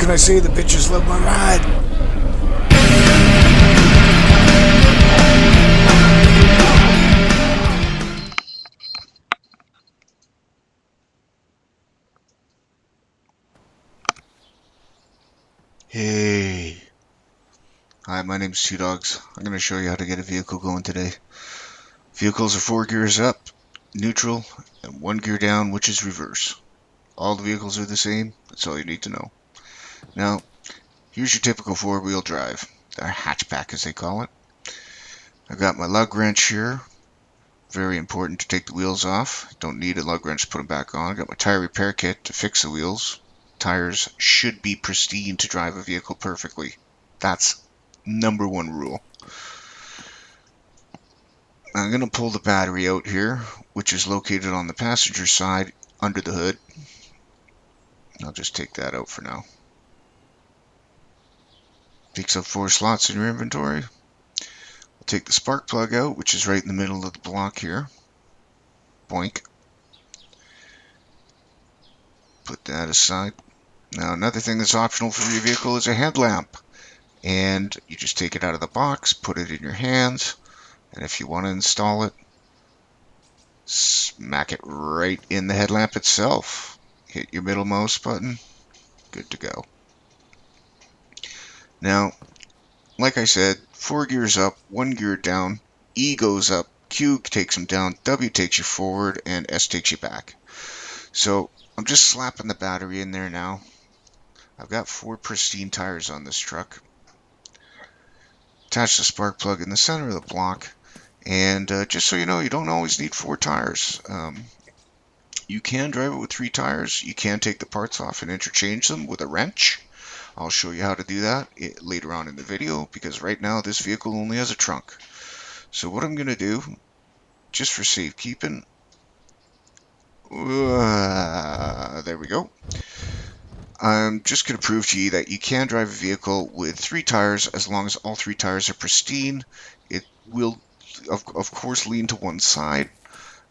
can I say? The bitches love my ride. Hey. Hi, my name's Two Dogs. I'm going to show you how to get a vehicle going today. Vehicles are 4 gears up, neutral, and 1 gear down, which is reverse. All the vehicles are the same. That's all you need to know. Now, here's your typical 4-wheel drive. Our hatchback, as they call it. I've got my lug wrench here. Very important to take the wheels off. Don't need a lug wrench to put them back on. I've got my tire repair kit to fix the wheels. Tires should be pristine to drive a vehicle perfectly. That's #1 rule. I'm going to pull the battery out here, which is located on the passenger side under the hood. I'll just take that out for now. Takes up 4 slots in your inventory. I'll take the spark plug out, which is right in the middle of the block here. Boink. Put that aside. Now, another thing that's optional for your vehicle is a headlamp. And you just take it out of the box, put it in your hands, and if you want to install it, smack it right in the headlamp itself. Hit your middle mouse button, good to go. Now, like I said, 4 gears up, 1 gear down, E goes up, Q takes them down, W takes you forward, and S takes you back. So I'm just slapping the battery in there now. I've got 4 pristine tires on this truck. Attach the spark plug in the center of the block, and just so you know, you don't always need 4 tires. You can drive it with 3 tires. You can take the parts off and interchange them with a wrench. I'll show you how to do that later on in the video, because right now this vehicle only has a trunk. So what I'm going to do, just for safekeeping, there we go. I'm just going to prove to you that you can drive a vehicle with 3 tires as long as all 3 tires are pristine. It will, of course, lean to one side,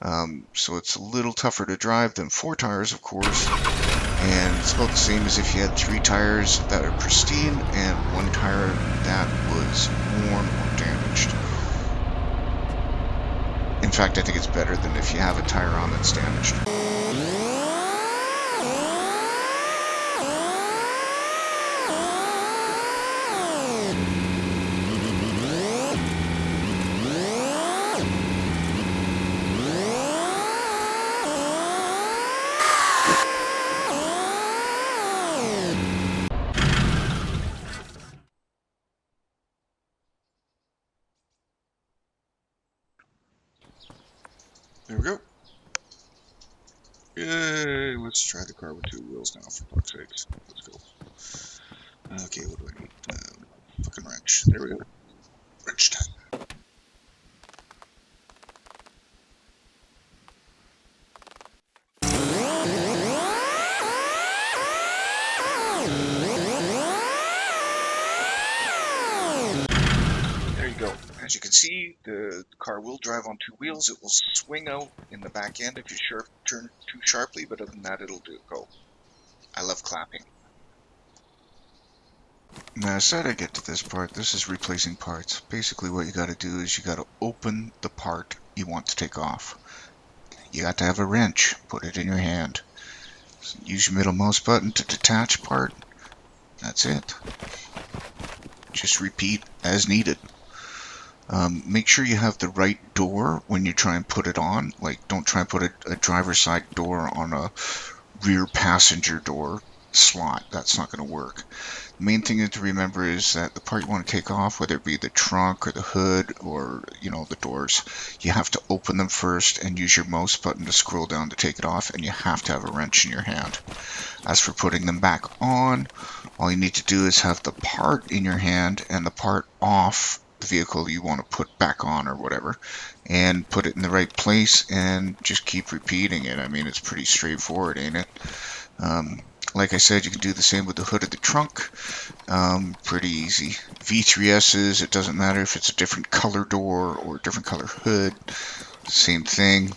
so it's a little tougher to drive than 4 tires, of course. And it's about the same as if you had 3 tires that are pristine and 1 tire that was worn or damaged. In fact, I think it's better than if you have a tire on that's damaged. There we go. Yay, let's try the car with 2 wheels now, for fuck's sakes. Let's go. Okay, what do I need? Fucking wrench. There we go. Wrench time. There you go. As you can see, the car will drive on 2 wheels. It will swing out in the back end if you turn too sharply, but other than that, it'll go. I love clapping. Now, as I get to this part, this is replacing parts. Basically, what you got to do is you got to open the part you want to take off. You got to have a wrench. Put it in your hand. Use your middle mouse button to detach part. That's it. Just repeat as needed. Make sure you have the right door when you try and put it on. Like, don't try and put a driver's side door on a rear passenger door slot. That's not going to work. The main thing to remember is that the part you want to take off, whether it be the trunk or the hood or, you know, the doors, you have to open them first and use your mouse button to scroll down to take it off, and you have to have a wrench in your hand. As for putting them back on, all you need to do is have the part in your hand and the part off the vehicle you want to put back on or whatever, and put it in the right place and just keep repeating it. I mean, it's pretty straightforward, ain't it? Like I said, you can do the same with the hood of the trunk. Pretty easy. V3S's, it doesn't matter if it's a different color door or a different color hood. Same thing.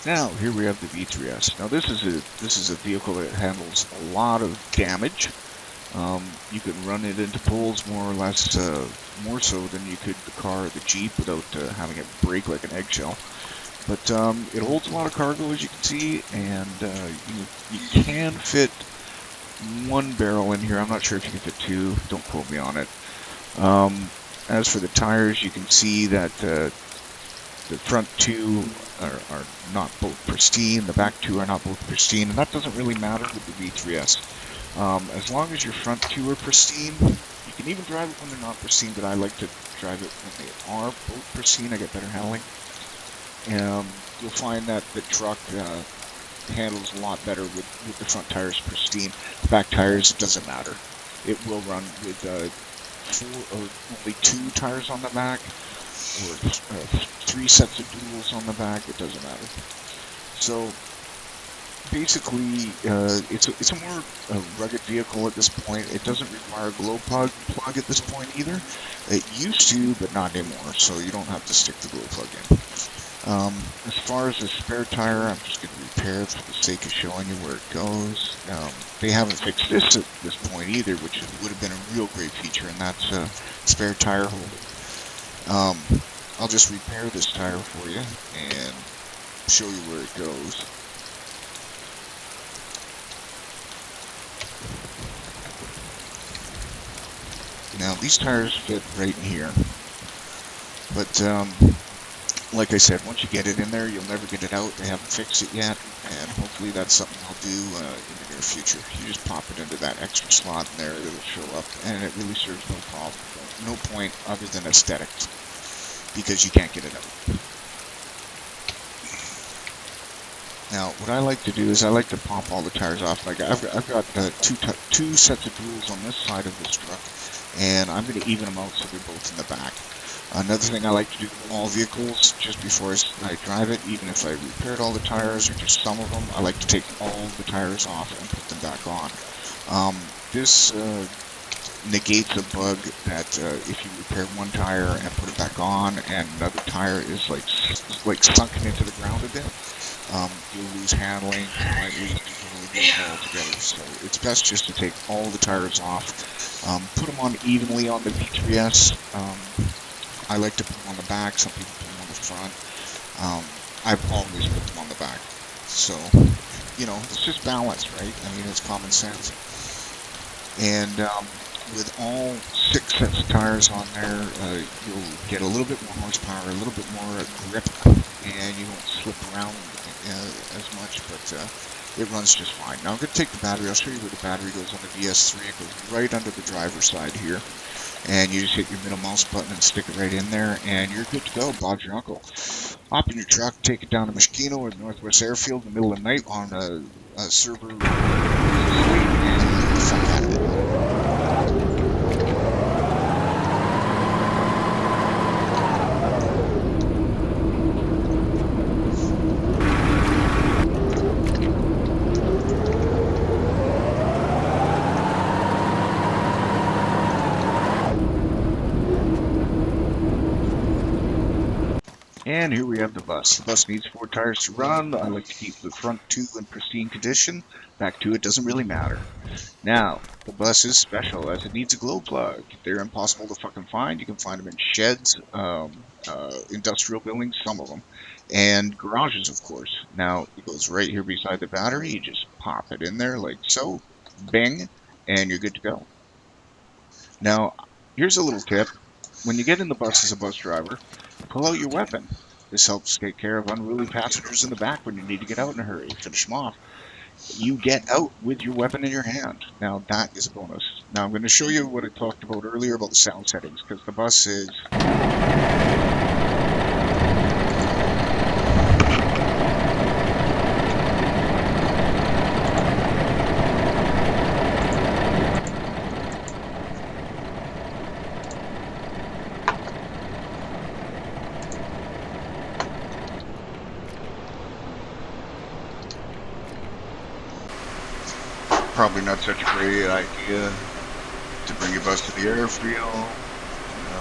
Now, here we have the V3S. Now, this is a vehicle that handles a lot of damage. You can run it into poles more or less, more so than you could the car or the Jeep without having it break like an eggshell. But it holds a lot of cargo, as you can see, and you can fit one barrel in here. I'm not sure if you can fit two. Don't quote me on it. As for the tires, you can see that the front two are not both pristine. The back two are not both pristine, and that doesn't really matter with the V3S. As long as your front two are pristine, you can even drive it when they're not pristine, but I like to drive it when they are both pristine. I get better handling. You'll find that the truck handles a lot better with the front tires pristine. The back tires, it doesn't matter. It will run with only two tires on the back, or three sets of duals on the back. It doesn't matter. So basically, it's a more rugged vehicle at this point. It doesn't require a Glowplug at this point either. It used to, but not anymore. So you don't have to stick the Glowplug in. As far as the spare tire, I'm just going to repair it for the sake of showing you where it goes. They haven't fixed this at this point either, which would have been a real great feature, and that's a spare tire holder. I'll just repair this tire for you and show you where it goes. Now, these tires fit right in here, but like I said, once you get it in there, you'll never get it out. They haven't fixed it yet, and hopefully that's something they'll do in the near future. You just pop it into that extra slot in there, it'll show up, and it really serves no problem, no point other than aesthetics, because you can't get it out. Now, what I like to do is I like to pop all the tires off. Like I've got two sets of duals on this side of this truck, and I'm going to even them out so they're both in the back. Another thing I like to do with all vehicles, just before I drive it, even if I repaired all the tires or just some of them, I like to take all the tires off and put them back on. This negates a bug that if you repair one tire and put it back on and another tire is like sunken into the ground a bit, you'll lose handling, you might lose control of the vehicle altogether. So it's best just to take all the tires off, put them on evenly on the V3S. I like to put them on the back, some people put them on the front. I've always put them on the back. So, it's just balance, right? I mean, it's common sense. And with all 6 sets of tires on there, you'll get a little bit more horsepower, a little bit more grip, and you won't slip around as much, but it runs just fine. Now I'm going to take the battery. I'll show you where the battery goes on the VS3. It goes right under the driver's side here. And you just hit your middle mouse button and stick it right in there, and you're good to go. Bob's your uncle. Hop in your truck, take it down to Mosquito or Northwest Airfield in the middle of the night on a server, and get the fuck out of it. And here we have the bus. The bus needs 4 tires to run. I like to keep the front 2 in pristine condition. Back 2, it doesn't really matter. Now, the bus is special as it needs a glow plug. They're impossible to fucking find. You can find them in sheds, industrial buildings, some of them, and garages, of course. Now, it goes right here beside the battery. You just pop it in there like so, bang, and you're good to go. Now, here's a little tip. When you get in the bus as a bus driver, pull out your weapon. This helps take care of unruly passengers in the back when you need to get out in a hurry. Finish them off. You get out with your weapon in your hand. Now, that is a bonus. Now, I'm going to show you what I talked about earlier about the sound settings, because the bus is... Probably not such a great idea to bring your bus to the airfield.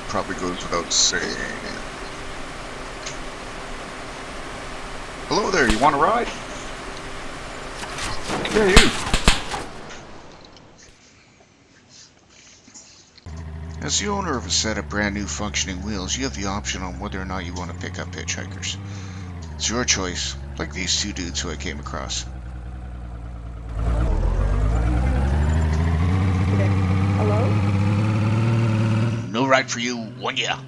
Probably goes without saying. Hello there, you want a ride? Yeah, you. As the owner of a set of brand new functioning wheels, you have the option on whether or not you want to pick up hitchhikers. It's your choice, like these two dudes who I came across. Hello? No ride for you, one ya!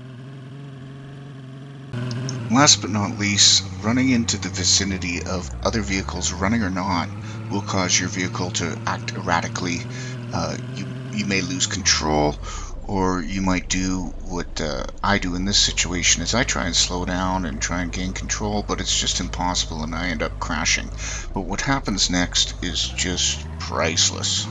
Last but not least, running into the vicinity of other vehicles, running or not, will cause your vehicle to act erratically. You may lose control, or you might do what I do in this situation, is I try and slow down and try and gain control, but it's just impossible and I end up crashing. But what happens next is just priceless.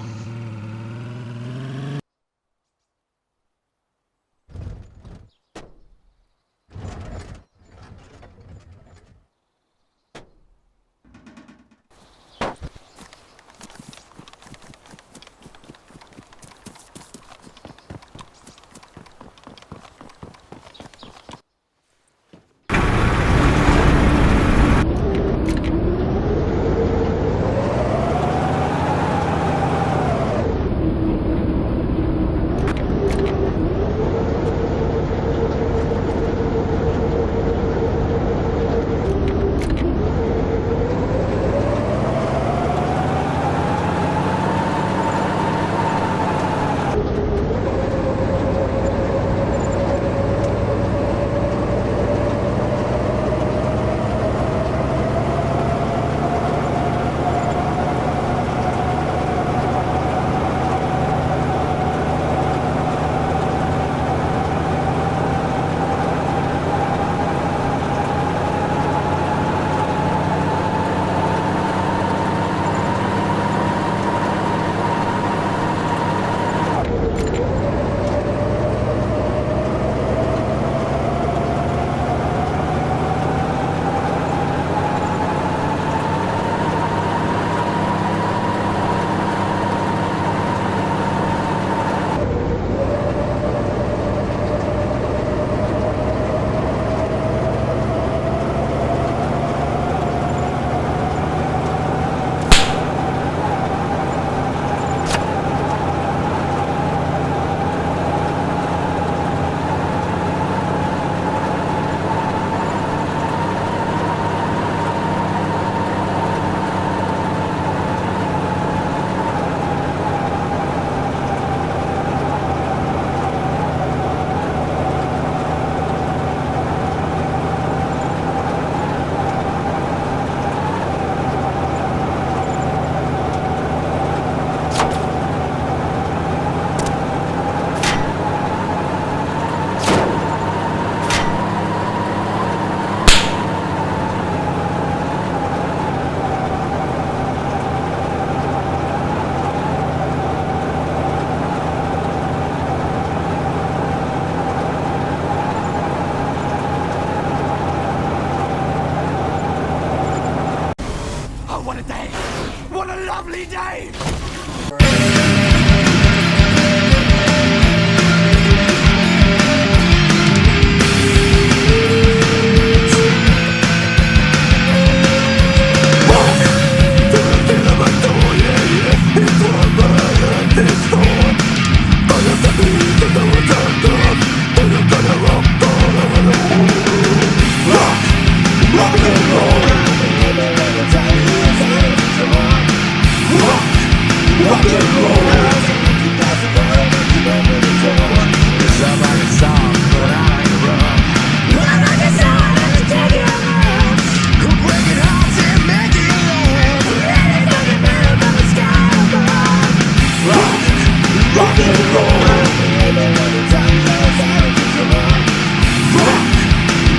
lovely day!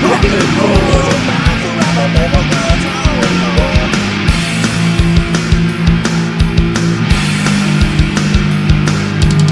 Rock and roll.